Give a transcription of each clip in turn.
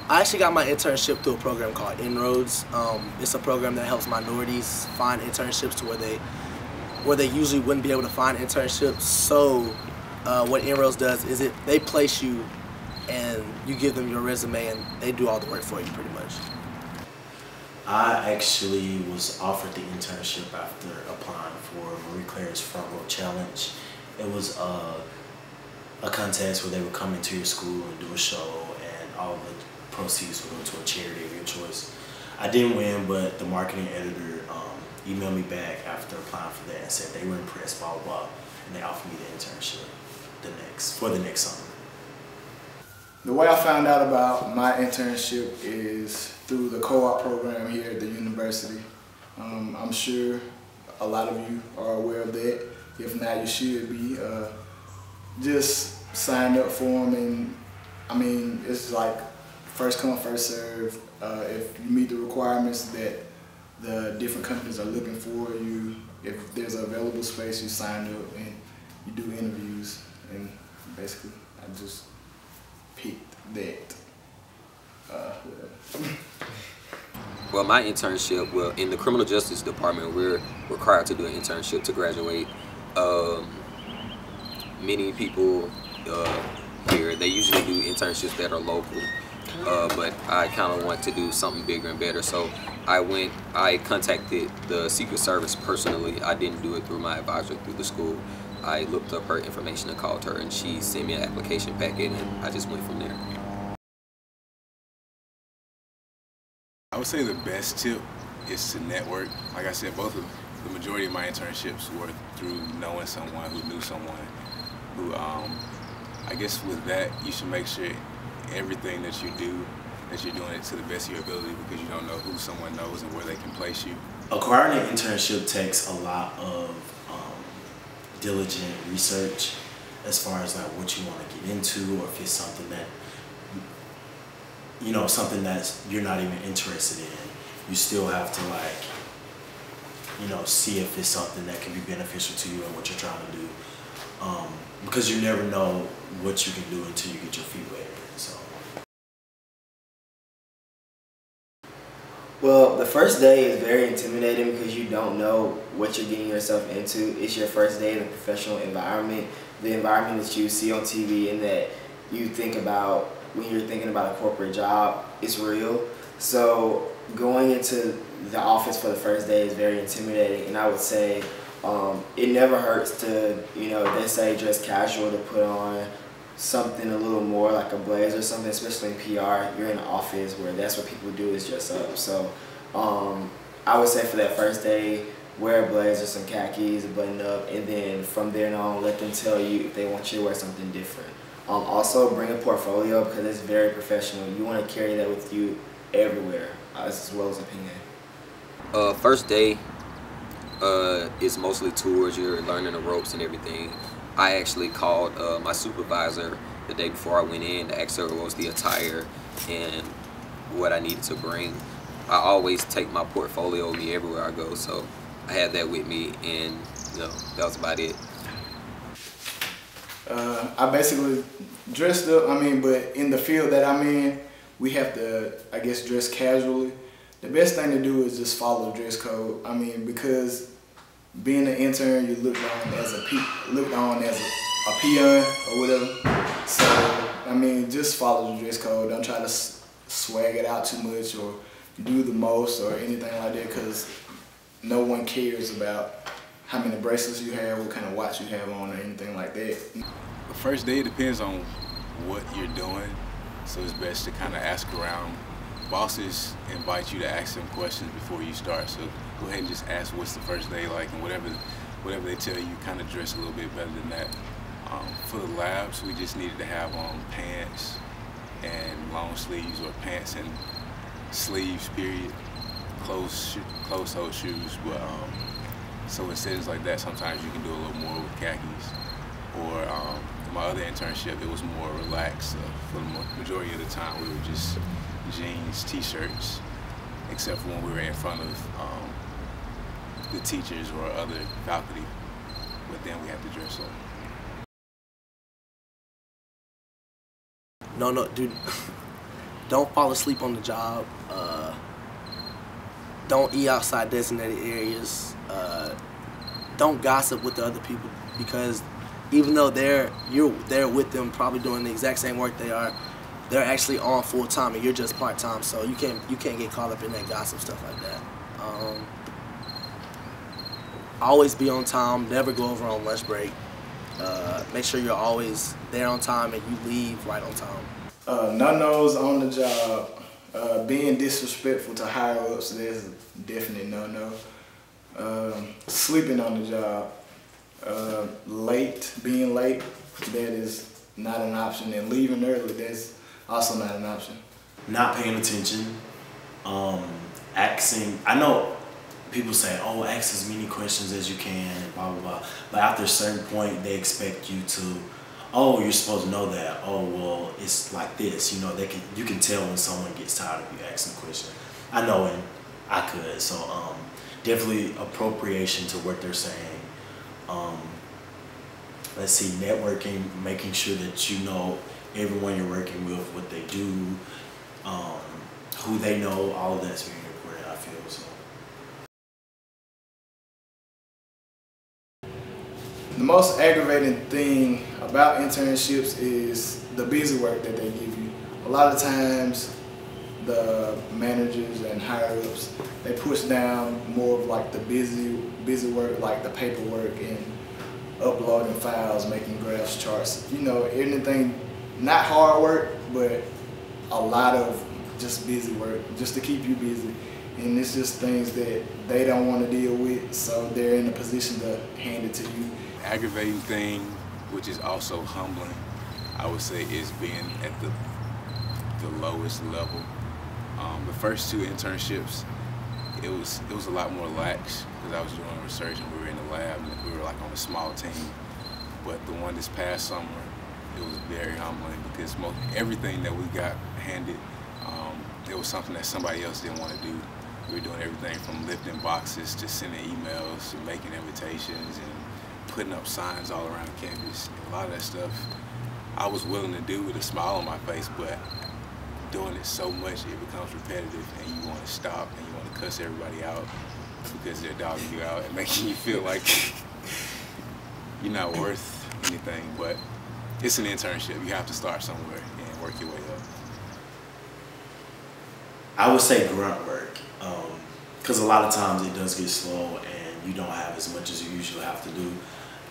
I actually got my internship through a program called Inroads. It's a program that helps minorities find internships to where they usually wouldn't be able to find internships. So what Inroads does is they place you and you give them your resume and they do all the work for you pretty much. I actually was offered the internship after applying for Marie Claire's Front Row Challenge. It was a contest where they would come into your school and do a show, and all the proceeds would go to a charity of your choice. I didn't win, but the marketing editor emailed me back after applying for that and said they were impressed, blah, blah, blah, and they offered me the internship for the next summer. The way I found out about my internship is through the co-op program here at the university. I'm sure a lot of you are aware of that. If not, you should be. Just sign up for them, and I mean, it's like first come, first serve. If you meet the requirements that the different companies are looking for, if there's an available space, you sign up and you do interviews, and basically I just picked that. Well, my internship, in the criminal justice department, we're required to do an internship to graduate. Many people here, they usually do internships that are local, but I kind of want to do something bigger and better. So I contacted the Secret Service personally. I didn't do it through my advisor through the school. I looked up her information and called her, and she sent me an application packet, and I just went from there. I would say the best tip is to network. Like I said, the majority of my internships were through knowing someone who knew someone who, I guess with that, you should make sure everything that you do, that you're doing it to the best of your ability, because you don't know who someone knows and where they can place you. Acquiring an internship takes a lot of diligent research as far as like what you want to get into, or if it's something that something that you're not even interested in. You still have to see if it's something that can be beneficial to you and what you're trying to do, because you never know what you can do until you get your feet wet. So. Well, the first day is very intimidating because you don't know what you're getting yourself into. It's your first day in a professional environment, the environment that you see on TV and that you think about when you're thinking about a corporate job. It's real. So going into the office for the first day is very intimidating, and I would say it never hurts to, they say dress casual, to put on something a little more like a blazer or something, especially in PR. You're in an office where that's what people do, is dress up. So I would say for that first day, wear a blazer, some khakis, a button up, and then from there on, let them tell you if they want you to wear something different. Also bring a portfolio because it's very professional. You want to carry that with you everywhere, as well as opinion. First day is mostly tours. You're learning the ropes and everything. I actually called my supervisor the day before I went in to ask her what was the attire and what I needed to bring. I always take my portfolio with me everywhere I go, so I had that with me, and that was about it. I basically dressed up, but in the field that I'm in, we have to, I guess, dress casually. The best thing to do is just follow the dress code. Because being an intern, you're looked on as a peon or whatever. So, just follow the dress code. Don't try to swag it out too much or do the most or anything like that, because no one cares about how many bracelets you have, what kind of watch you have on, or anything like that. The first day depends on what you're doing, so it's best to kind of ask around. Bosses invite you to ask them questions before you start, so go ahead and just ask what's the first day like, and whatever they tell you, kind of dress a little bit better than that. For the labs, we just needed to have on pants and long sleeves, or pants and sleeves, period, closed-toed shoes. But so in settings like that, sometimes you can do a little more with khakis. Or my other internship, it was more relaxed. For the majority of the time, we were just jeans, t-shirts, except for when we were in front of the teachers or other faculty. But then we had to dress up. No, dude. don't fall asleep on the job. Don't eat outside designated areas. Don't gossip with the other people, because even though you're there with them, probably doing the exact same work they are, they're actually on full time and you're just part time. So you can't get caught up in that gossip stuff like that. Always be on time. Never go over on lunch break. Make sure you're always there on time and you leave right on time. No-nos on the job. Being disrespectful to higher ups, that's definitely no-no. Sleeping on the job. Being late, that is not an option. And leaving early, that's also not an option. Not paying attention. Asking. I know people say, oh, ask as many questions as you can, blah, blah, blah. But after a certain point, they expect you to, oh, you're supposed to know that. Oh, well, it's like this. You know, you can tell when someone gets tired of you asking a question. I know, and I could. So definitely appropriation to what they're saying. Let's see, networking, making sure that you know everyone you're working with, what they do, who they know, all of that's very important, I feel. So. The most aggravating thing about internships is the busy work that they give you. A lot of times, the managers and higher ups, they push down more of like the busy work, like the paperwork and uploading files, making graphs, charts. You know, anything, not hard work, but a lot of just busy work, just to keep you busy. And it's just things that they don't want to deal with, so they're in a position to hand it to you. Aggravating thing, which is also humbling, I would say, is being at the lowest level. The first two internships, it was a lot more lax because I was doing research and we were in the lab and we were like on a small team. But the one this past summer, it was very humbling because everything that we got handed, it was something that somebody else didn't want to do. We were doing everything from lifting boxes to sending emails to making invitations and putting up signs all around campus. A lot of that stuff I was willing to do with a smile on my face, but doing it so much it becomes repetitive and you want to stop and you want to cuss everybody out because they're dogging you out and making you feel like you're not worth anything. But it's an internship. You have to start somewhere and work your way up. I would say grunt work, because a lot of times it does get slow and you don't have as much as you usually have to do,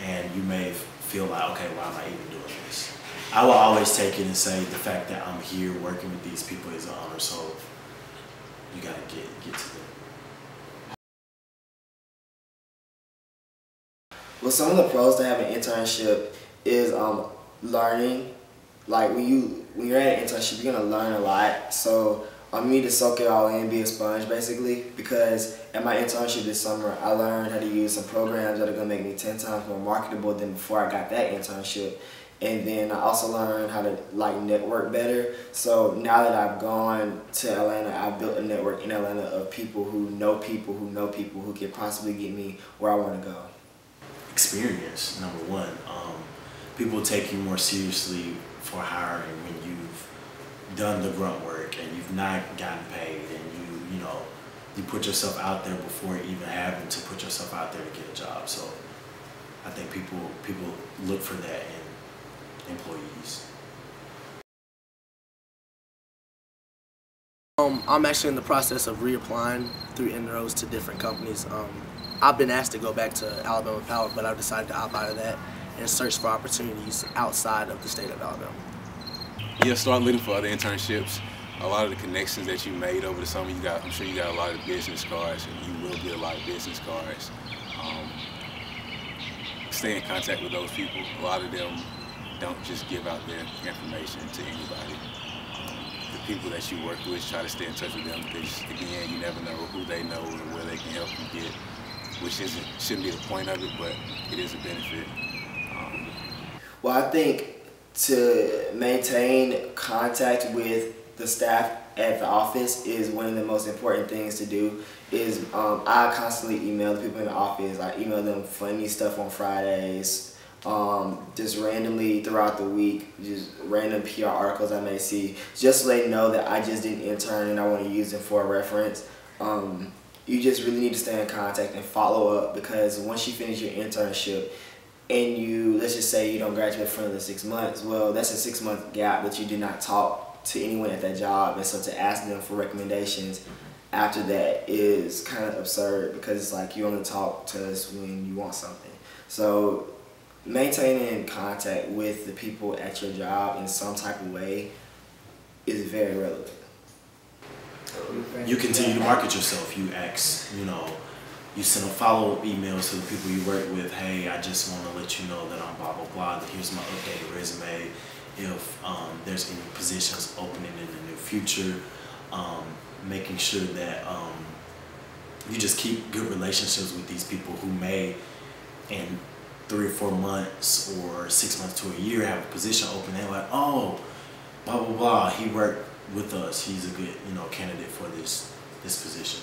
and you may feel like, okay, why am I even doing this? I will always take it and say the fact that I'm here working with these people is an honor, so you gotta get to them. Well, some of the pros to having an internship is learning. Like when you're at an internship, you're gonna learn a lot. So you need to soak it all in, be a sponge basically, because at my internship this summer, I learned how to use some programs that are gonna make me 10 times more marketable than before I got that internship. And then I also learned how to network better. So now that I've gone to Atlanta, I've built a network in Atlanta of people who know people who know people who could possibly get me where I want to go. Experience, number one. People take you more seriously for hiring when you've done the grunt work and you've not gotten paid and you put yourself out there before even having to put yourself out there to get a job. So I think people look for that in employees. I'm actually in the process of reapplying through inroads to different companies. I've been asked to go back to Alabama Power, but I've decided to opt out of that and search for opportunities outside of the state of Alabama. Yeah, start looking for other internships. A lot of the connections that you made over the summer, I'm sure you got a lot of business cards, and you will get a lot of business cards. Stay in contact with those people. A lot of them don't just give out their information to anybody. The people that you work with, try to stay in touch with them because, again, you never know who they know and where they can help you get, which shouldn't be the point of it, but it is a benefit. Well, I think to maintain contact with the staff at the office is one of the most important things to do. I constantly email the people in the office. I email them funny stuff on Fridays. just randomly throughout the week, just random PR articles I may see, just to let you know that I just did an intern and I want to use them for a reference. You just really need to stay in contact and follow up, because once you finish your internship and you, let's just say you don't graduate for another 6 months, well, that's a 6-month gap that you did not talk to anyone at that job, and so to ask them for recommendations after that is kind of absurd, because it's like you only talk to us when you want something. So maintaining contact with the people at your job in some type of way is very relevant. You continue to market yourself. You ask, you send follow-up emails to the people you work with. Hey, I just want to let you know that I'm blah, blah, blah. Here's my updated resume. If there's any positions opening in the near future, making sure that you just keep good relationships with these people who may, in 3 or 4 months or 6 months to a year, have a position open. They're like, oh, blah, blah, blah. He worked with us. He's a good, candidate for this position.